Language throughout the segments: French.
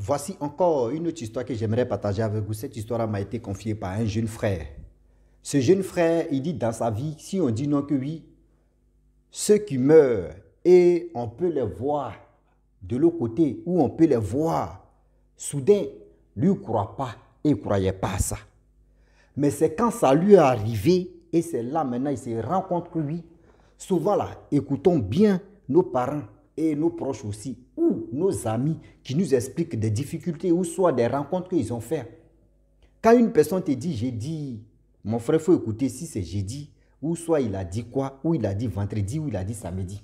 Voici encore une autre histoire que j'aimerais partager avec vous. Cette histoire m'a été confiée par un jeune frère. Ce jeune frère, il dit dans sa vie, si on dit non que oui, ceux qui meurent et on peut les voir de l'autre côté ou on peut les voir, soudain, lui ne croit pas et il ne croyait pas à ça. Mais c'est quand ça lui est arrivé et c'est là maintenant il se rend compte que oui, souvent là, écoutons bien nos parents et nos proches aussi, ou nos amis qui nous expliquent des difficultés ou soit des rencontres qu'ils ont faites. Quand une personne te dit, j'ai dit, mon frère, il faut écouter si c'est jeudi, ou soit il a dit quoi, ou il a dit vendredi, ou il a dit samedi.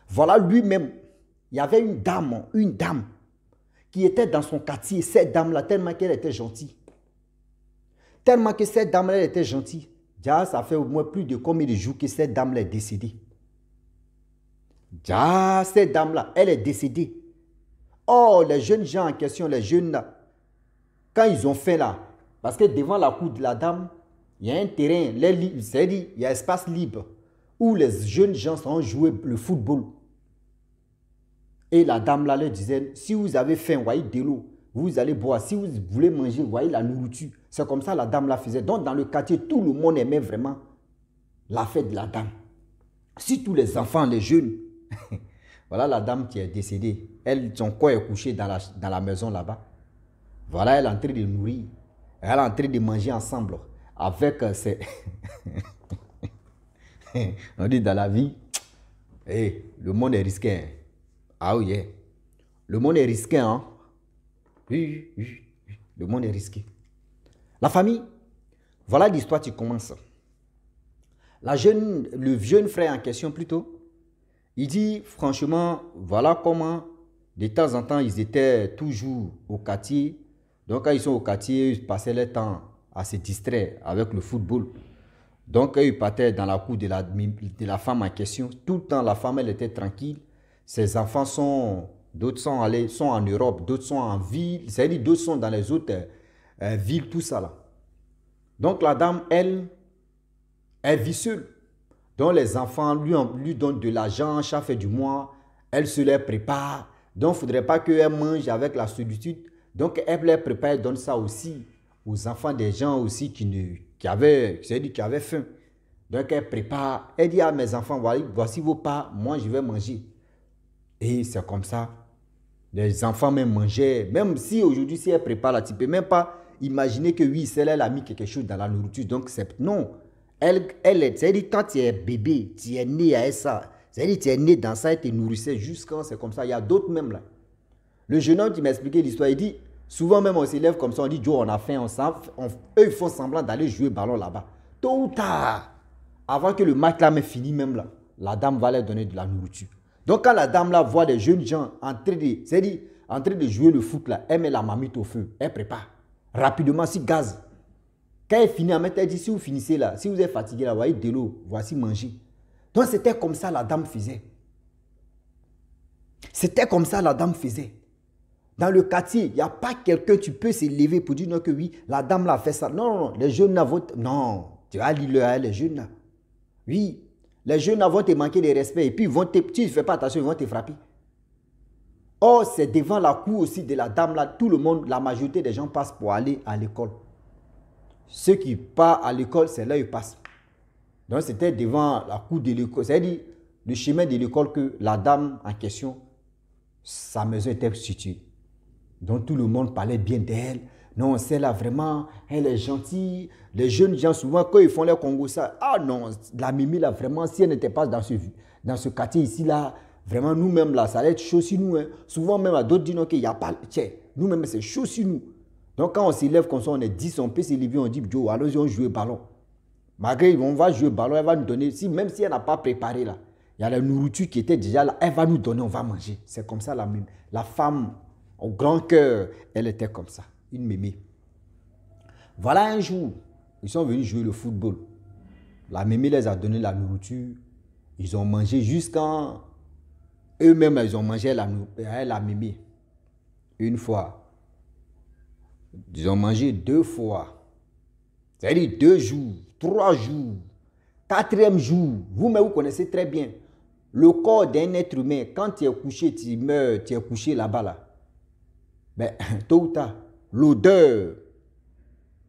Voilà lui-même, il y avait une dame qui était dans son quartier, cette dame-là, tellement qu'elle était gentille. Tellement que cette dame-là était gentille. Déjà, ça fait au moins plus de combien de jours que cette dame-là est décédée. Déjà, cette dame-là, elle est décédée. Oh, les jeunes gens en question, les jeunes là, quand ils ont fait là, parce que devant la cour de la dame, il y a un terrain, c'est-à-dire il y a un espace libre où les jeunes gens sont jouer le football. Et la dame là leur disait, si vous avez faim, voyez de l'eau, vous allez boire. Si vous voulez manger, voyez la nourriture. C'est comme ça la dame là faisait. Donc dans le quartier, tout le monde aimait vraiment la fête de la dame. Si tous les enfants, les jeunes, voilà la dame qui est décédée. Elle, son corps est couché dans la maison là-bas. Voilà, elle est en train de nourrir. Elle est en train de manger ensemble avec ses... On dit dans la vie, hey, le monde est risqué. Hein? Ah oui, yeah. Le monde est risqué. Hein? Oui, oui, oui, le monde est risqué. La famille, voilà l'histoire qui commence. Le jeune frère en question plutôt, il dit franchement, voilà comment de temps en temps ils étaient toujours au quartier. Donc quand ils sont au quartier, ils passaient leur temps à se distraire avec le football. Donc quand ils partaient dans la cour de la femme en question, tout le temps la femme elle était tranquille. Ses enfants d'autres sont en Europe, d'autres sont en ville, c'est-à-dire d'autres sont dans les autres villes, tout ça là. Donc la dame, elle vit seule. Donc les enfants lui donnent de l'argent chaque fin du mois, elle se les prépare. Donc il ne faudrait pas qu'elle mange avec la solitude. Donc elle les prépare, elle donne ça aussi aux enfants des gens aussi qui avaient faim. Donc elle prépare, elle dit à mes enfants, voici vos parts, moi je vais manger. Et c'est comme ça. Les enfants même mangeaient. Même si aujourd'hui, si elle prépare là, tu ne peux même pas imaginer que oui, celle-là, elle a mis quelque chose dans la nourriture. Donc, non. C'est-à-dire, quand tu es bébé, tu es né à ça. C'est-à-dire, tu es né dans ça et tu nourrissais jusqu'à c'est comme ça. Il y a d'autres même là. Le jeune homme qui m'a expliqué l'histoire, il dit, souvent même on s'élève comme ça, on dit, Joe, on a faim, eux, ils font semblant d'aller jouer ballon là-bas. Tôt ou tard, avant que le match là, mais fini même là, la dame va leur donner de la nourriture. Donc, quand la dame là voit des jeunes gens en train de jouer le foot là, elle met la marmite au feu, elle prépare rapidement, si gaz. Quand elle finit, elle dit, si vous finissez là, si vous êtes fatigué là, voyez de l'eau, voici manger. Donc, c'était comme ça la dame faisait. C'était comme ça la dame faisait. Dans le quartier, il n'y a pas quelqu'un, tu peux se lever pour dire non que oui, la dame là a fait ça. Non, non, les jeunes là vont... Non, tu vas lire les jeunes là. Oui. Les jeunes vont te manquer de respect et puis tu ne fais pas attention, ils vont te frapper. Or, c'est devant la cour aussi de la dame là, tout le monde, la majorité des gens passent pour aller à l'école. Ceux qui partent à l'école, c'est là où ils passent. Donc, c'était devant la cour de l'école, c'est-à-dire le chemin de l'école que la dame en question, sa maison était située. Donc, tout le monde parlait bien d'elle. Non, celle-là, vraiment, elle est gentille. Les jeunes gens, souvent, quand ils font leur Congo, ça, ah non, la Mimi, là, vraiment, si elle n'était pas dans ce quartier ici, là, vraiment, nous-mêmes, là, ça allait être chaud sur nous. Hein. Souvent, même, à d'autres disent, qu'il n'y a pas, tiens, nous-mêmes, c'est chaud sur nous. Donc, quand on s'élève comme ça, on est 10, on peut s'élever, on dit, Joe, allons-y, on joue au ballon. Malgré, on va jouer au ballon, elle va nous donner, même si elle n'a pas préparé, là, il y a la nourriture qui était déjà là, elle va nous donner, on va manger. C'est comme ça, la femme, au grand cœur, elle était comme ça. Une mémé. Voilà un jour, ils sont venus jouer le football. La mémé les a donné la nourriture. Ils ont mangé jusqu'à... Eux-mêmes, ils ont mangé la mémé. Une fois. Ils ont mangé 2 fois. C'est-à-dire 2 jours, 3 jours, 4e jour. Vous-même, vous connaissez très bien. Le corps d'un être humain, quand tu es couché, tu meurs, tu es couché là-bas, là. Ben, tôt ou tard, l'odeur,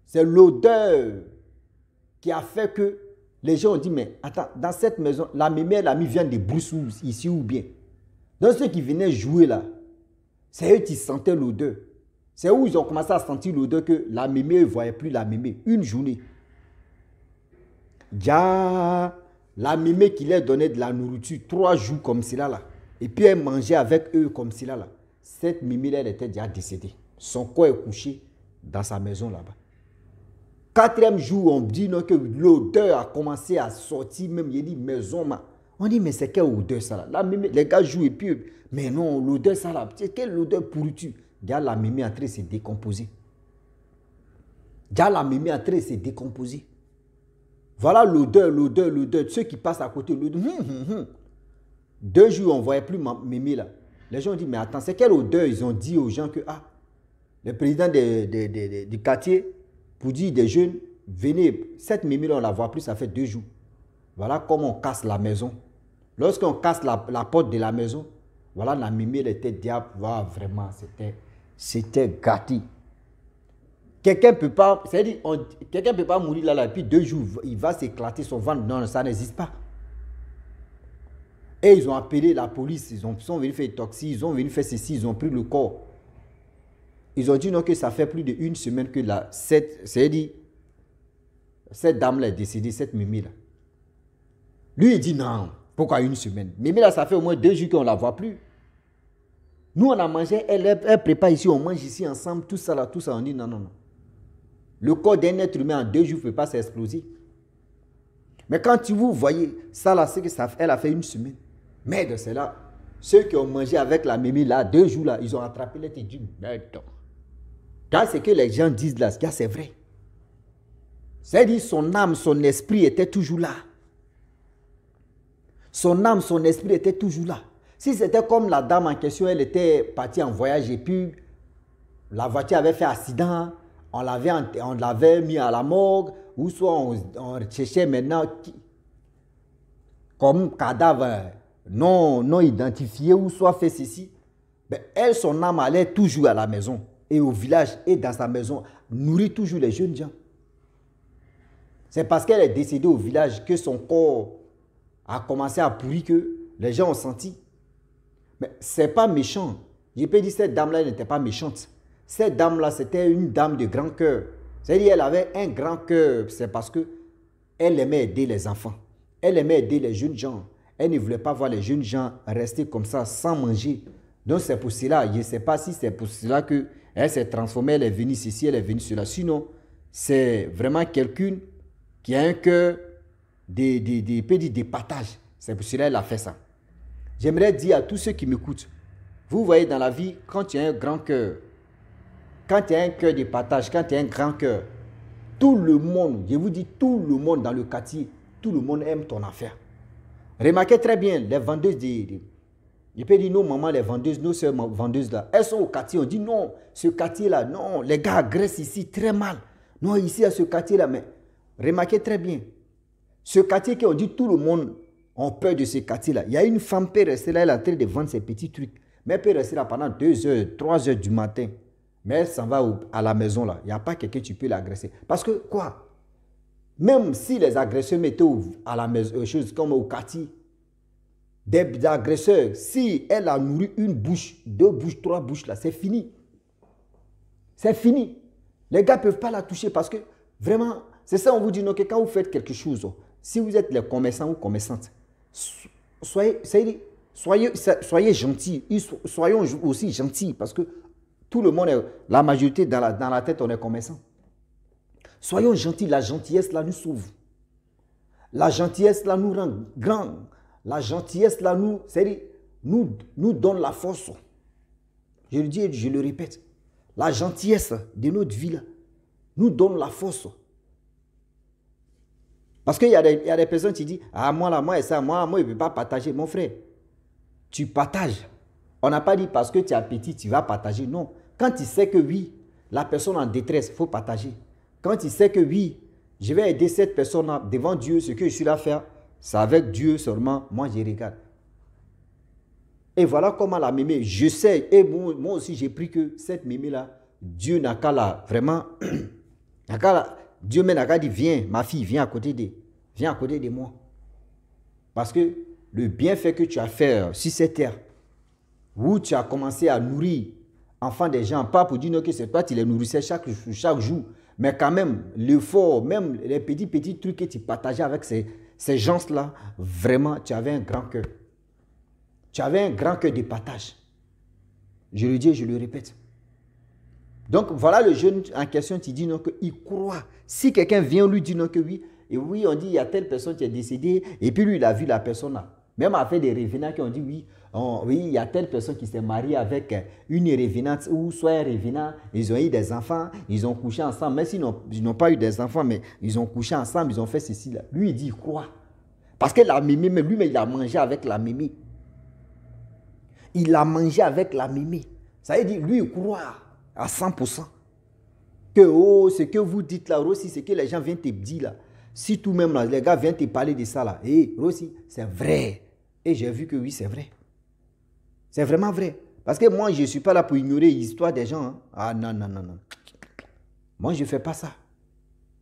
c'est l'odeur qui a fait que les gens ont dit, mais attends, dans cette maison, la mémé, l'ami vient de Broussou, ici ou bien. Donc ceux qui venaient jouer là, c'est eux qui sentaient l'odeur. C'est où ils ont commencé à sentir l'odeur que la mémé ne voyait plus la mémé. Une journée. Déjà, la mémé qui leur donnait de la nourriture 3 jours comme cela là. Et puis elle mangeait avec eux comme cela là. Cette mémé là, elle était déjà décédée. Son corps est couché dans sa maison là-bas. 4e jour, on dit non, que l'odeur a commencé à sortir, même il dit maison. On dit, mais c'est quelle odeur ça là? La mémé, les gars jouent et puis, mais non, l'odeur ça là, c'est quelle odeur pourriture? Déjà la mémé est en train de se décomposer. Déjà la mémé est en train de se décomposer. Voilà l'odeur, l'odeur, l'odeur. Ceux qui passent à côté, l'odeur. 2 jours, on ne voyait plus mémé là. Les gens ont dit, mais attends, c'est quelle odeur? Ils ont dit aux gens que, le président du quartier, pour dire des jeunes, venez, cette mémé là, on ne la voit plus, ça fait 2 jours. Voilà comment on casse la maison. Lorsqu'on casse la porte de la maison, voilà, la mémé, elle était diable. Voilà, vraiment, c'était gâté. Quelqu'un ne peut pas, c'est-à-dire, quelqu'un peut pas mourir là, et puis 2 jours, il va s'éclater son ventre. Non, ça n'existe pas. Et ils ont appelé la police, ils sont venus faire autopsie, ils ont venu faire ceci, ils ont pris le corps. Ils ont dit non, que ça fait plus d'1 semaine que c'est-à-dire, cette dame-là est décédée, cette mémé là. Lui, il dit non, pourquoi 1 semaine? Mémé là, ça fait au moins 2 jours qu'on ne la voit plus. Nous, on a mangé, elle prépare ici, on mange ici ensemble, tout ça là, on dit non, non, non. Le corps d'un être humain en 2 jours ne peut pas s'exploser. Mais quand vous voyez ça là, c'est que elle a fait 1 semaine. Mais de cela, ceux qui ont mangé avec la mémé là, 2 jours là, ils ont attrapé les tédus. Quand c'est que les gens disent là, c'est vrai. C'est-à-dire son âme, son esprit était toujours là. Son âme, son esprit était toujours là. Si c'était comme la dame en question, elle était partie en voyage et puis la voiture avait fait accident, on l'avait mis à la morgue, ou soit on cherchait maintenant comme cadavre non identifié, ou soit fait ceci. Ben, elle, son âme allait toujours à la maison et au village et dans sa maison, nourrit toujours les jeunes gens. C'est parce qu'elle est décédée au village que son corps a commencé à pourrir que les gens ont senti. Mais ce n'est pas méchant. Je peux dire que cette dame-là n'était pas méchante. Cette dame-là, c'était une dame de grand cœur. C'est-à-dire qu'elle avait un grand cœur. C'est parce qu'elle aimait aider les enfants. Elle aimait aider les jeunes gens. Elle ne voulait pas voir les jeunes gens rester comme ça sans manger. Donc c'est pour cela, je ne sais pas si c'est pour cela qu'elle s'est transformée, elle est venue ceci, elle est venue cela. Sinon, c'est vraiment quelqu'un qui a un cœur de partage. C'est pour cela qu'elle a fait ça. J'aimerais dire à tous ceux qui m'écoutent, vous voyez dans la vie, quand tu as un grand cœur, quand tu as un cœur de partage, quand tu as un grand cœur, tout le monde, je vous dis tout le monde dans le quartier, tout le monde aime ton affaire. Remarquez très bien, les vendeuses je peux dire nos mamans, les vendeuses, nos soeurs vendeuses là, elles sont au quartier, on dit non, ce quartier là, non, les gars agressent ici très mal. Non, ici à ce quartier là, mais remarquez très bien, ce quartier qu'on dit tout le monde a peur de ce quartier là. Il y a une femme qui peut rester là, elle est en train de vendre ses petits trucs, mais elle peut rester là pendant 2 heures, 3 heures du matin. Mais elle s'en va à la maison là, il n'y a pas quelqu'un qui peut l'agresser. Parce que quoi? Même si les agresseurs mettaient à la maison, choses comme au quartier, des agresseurs, si elle a nourri 1 bouche, 2 bouches, 3 bouches là, c'est fini. C'est fini. Les gars ne peuvent pas la toucher parce que vraiment, c'est ça on vous dit, non, que quand vous faites quelque chose, si vous êtes les commerçants ou commerçantes, soyez gentils, soyons aussi gentils parce que tout le monde, la majorité dans la tête, on est commerçant. Soyons gentils, la gentillesse là nous sauve. La gentillesse là nous rend grand. La gentillesse là nous donne la force. Je le dis et je le répète. La gentillesse de notre vie là, nous donne la force. Parce qu'il y a des personnes qui disent, ah moi là, moi et ça, moi je ne peux pas partager. Mon frère, tu partages. On n'a pas dit parce que tu es petit, tu vas partager. Non. Quand tu sais que oui, la personne en détresse, il faut partager. Quand tu sais que oui, je vais aider cette personne-là devant Dieu, ce que je suis là à faire, c'est avec Dieu seulement, moi je regarde. Et voilà comment la mémé, je sais, et moi aussi j'ai pris que cette mémé-là, Dieu n'a qu'à la, vraiment, Dieu n'a qu'à dire, viens, ma fille, viens à côté de moi. Parce que le bienfait que tu as fait sur cette terre, où tu as commencé à nourrir enfants des gens, pas pour dire non, que c'est toi qui les nourrissais chaque jour, mais quand même, l'effort, même les petits trucs que tu partageais avec ces gens-là, vraiment, tu avais un grand cœur. Tu avais un grand cœur de partage. Je le dis et je le répète. Donc, voilà le jeune en question qui dit non, qu'il croit. Si quelqu'un vient lui dire non, que oui, et oui, on dit il y a telle personne qui est décédée, et puis lui, il a vu la personne là. Même avec des revenants qui ont dit oui, oui, il y a telle personne qui s'est mariée avec une revenante ou soit un revenant, ils ont eu des enfants, ils ont couché ensemble, même s'ils n'ont pas eu des enfants, mais ils ont couché ensemble, ils ont fait ceci là. Lui, il dit il croit. Parce que la mémé, mais lui, il a mangé avec la mémé. Il a mangé avec la mémé. Ça veut dire, lui, il croit à 100%. Que, oh, ce que vous dites là, Rossi, c'est que les gens viennent te dire là. Si tout même là, les gars viennent te parler de ça là. Hé, Rossi, c'est vrai. Et j'ai vu que oui, c'est vrai. C'est vraiment vrai. Parce que moi, je ne suis pas là pour ignorer l'histoire des gens. Hein. Ah non, non, non, non. Moi, je ne fais pas ça.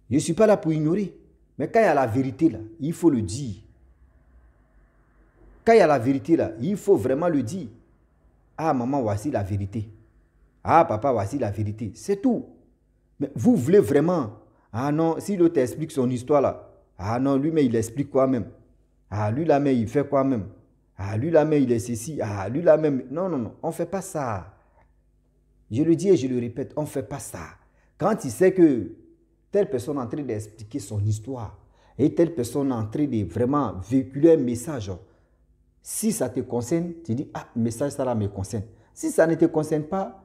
Je ne suis pas là pour ignorer. Mais quand il y a la vérité là, il faut le dire. Quand il y a la vérité là, il faut vraiment le dire. Ah maman, voici la vérité. Ah papa, voici la vérité. C'est tout. Mais vous voulez vraiment. Ah non, si l'autre explique son histoire là. Ah non, lui, mais il explique quoi même. Ah lui là, mais il fait quoi même. Ah lui là, mais il est ceci. Ah lui là même. Non, non, non, on ne fait pas ça. Je le dis et je le répète, on ne fait pas ça. Quand il sait que telle personne est en train d'expliquer son histoire et telle personne est en train de vraiment véhiculer un message, si ça te concerne, tu dis, ah, message ça là me concerne. Si ça ne te concerne pas,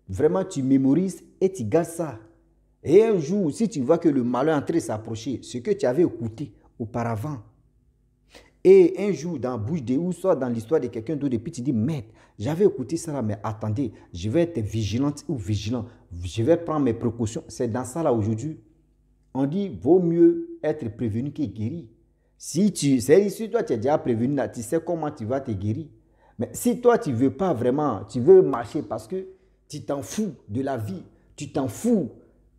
vraiment tu mémorises et tu gardes ça. Et un jour, si tu vois que le malheur est en train de s'approcher, ce que tu avais écouté auparavant, et un jour dans la bouche de ou soit dans l'histoire de quelqu'un d'autre, et puis tu dis, merde, j'avais écouté ça là, mais attendez, je vais être vigilante ou vigilant, je vais prendre mes précautions. C'est dans ça là aujourd'hui. On dit, vaut mieux être prévenu que guéri. Si toi tu es déjà prévenu, là, tu sais comment tu vas te guérir. Mais si toi tu ne veux pas vraiment, tu veux marcher parce que tu t'en fous de la vie, tu t'en fous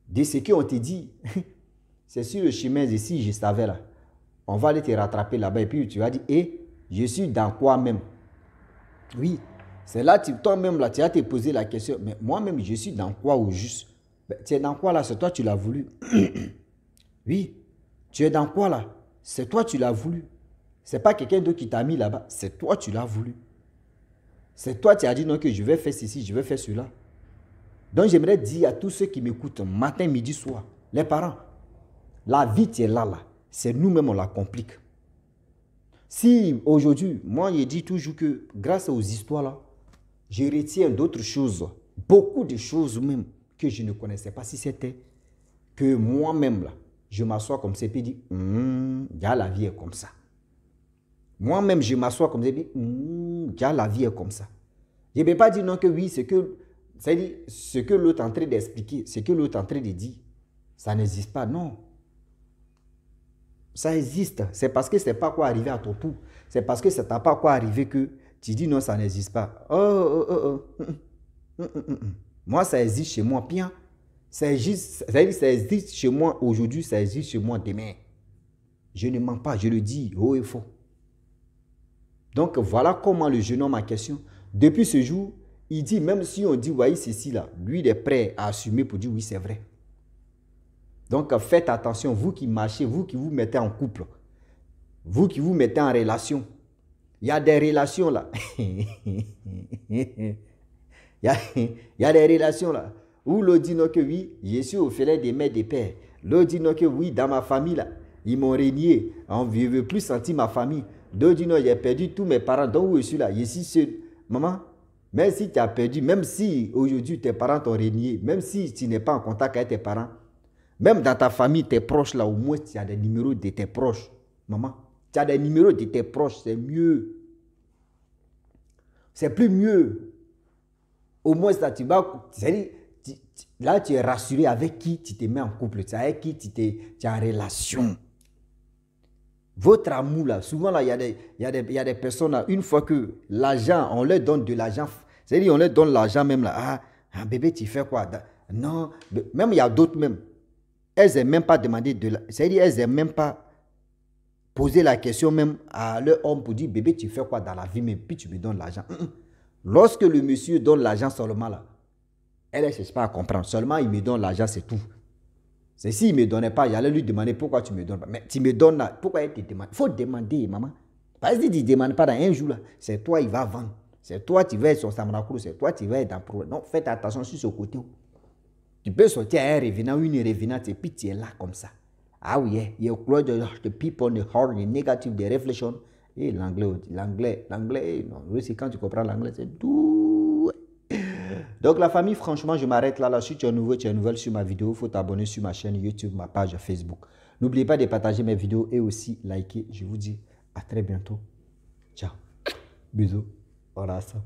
de ce qu'on te dit, c'est sur le chemin ici, je savais là. On va aller te rattraper là-bas et puis tu vas dire, je suis dans quoi même? Oui, c'est là, toi-même là, tu vas te poser la question, mais moi-même, je suis dans quoi au juste? Ben, tu es dans quoi là? C'est toi, tu l'as voulu. Oui, tu es dans quoi là? C'est toi, tu l'as voulu. C'est pas quelqu'un d'autre qui t'a mis là-bas. C'est toi, tu l'as voulu. C'est toi, tu as dit non que je vais faire ceci, je vais faire cela. Donc, j'aimerais dire à tous ceux qui m'écoutent, matin, midi, soir, les parents, la vie, tu es là. C'est nous-mêmes, on la complique. Si aujourd'hui, moi, je dis toujours que grâce aux histoires là, je retiens d'autres choses, beaucoup de choses même que je ne connaissais pas. Si c'était que moi-même là, je m'assois comme ça et puis je dis, la vie est comme ça. Moi-même, je m'assois comme ça et puis la vie est comme ça. Je ne peux pas dire non que oui, c'est-à-dire ce que l'autre est en train d'expliquer, ce que l'autre est en train de dire, ça n'existe pas, non. Ça existe. C'est parce que ce n'est pas quoi arriver à ton tour. C'est parce que ça ne t'a pas quoi arriver que tu dis non, ça n'existe pas. Moi, ça existe chez moi. Bien. Ça existe chez moi aujourd'hui, ça existe chez moi demain. Je ne mens pas, je le dis haut et faux. Donc, voilà comment le jeune homme en question, depuis ce jour, il dit, même si on dit, voyez ceci là, lui, il est prêt à assumer pour dire, oui, c'est vrai. Donc, faites attention, vous qui marchez, vous qui vous mettez en couple, vous qui vous mettez en relation. Il y a des relations là. Il y a des relations là. Où l'on dit non que oui, je suis au filet des mères des pères. L'autre dit non que oui, dans ma famille là, ils m'ont régné. Je ne veux plus sentir ma famille. L'autre dit non, j'ai perdu tous mes parents. Donc où je suis là, je suis seul. Maman, même si tu as perdu, même si aujourd'hui tes parents t'ont régné, même si tu n'es pas en contact avec tes parents, même dans ta famille, tes proches là, au moins tu as des numéros de tes proches. Maman, tu as des numéros de tes proches, c'est mieux. C'est plus mieux. Au moins, ça, tu vas. Là, tu es rassuré avec qui tu te mets en couple, avec qui tu es en relation. Votre amour là, souvent là, il y a des personnes là, une fois que l'argent, on leur donne de l'argent, c'est-à-dire on leur donne l'argent même là, bébé, tu fais quoi? Non, même il y a d'autres même, elles n'aiment même pas demander de l'argent, c'est-à-dire elles n'aiment même pas poser la question même à leur homme pour dire, bébé, tu fais quoi dans la vie même, puis tu me donnes l'argent. Lorsque le monsieur donne l'argent seulement là, elle ne cherche pas à comprendre, seulement il me donne l'argent, c'est tout. C'est s'il ne me donnait pas, j'allais lui demander pourquoi tu ne me donnes pas. Mais tu me donnes là, pourquoi il te demande? Il faut demander, maman. Parce que si tu ne demandes pas dans un jour là, c'est toi il va vendre. C'est toi qui vas être son samrakour, c'est toi qui vas être dans le problème. Non, faites attention sur ce côté. Tu peux sortir à un revenant, une revenante, et puis tu es là comme ça. Ah oui, you close the people, the heart, the negative, the reflection. Et l'anglais, non, c'est quand tu comprends l'anglais, c'est tout. Donc la famille, franchement, je m'arrête là. Si tu es nouveau, tu es nouvelle sur ma vidéo, il faut t'abonner sur ma chaîne YouTube, ma page Facebook. N'oubliez pas de partager mes vidéos et aussi liker. Je vous dis à très bientôt. Ciao. Bisous. Voilà ça.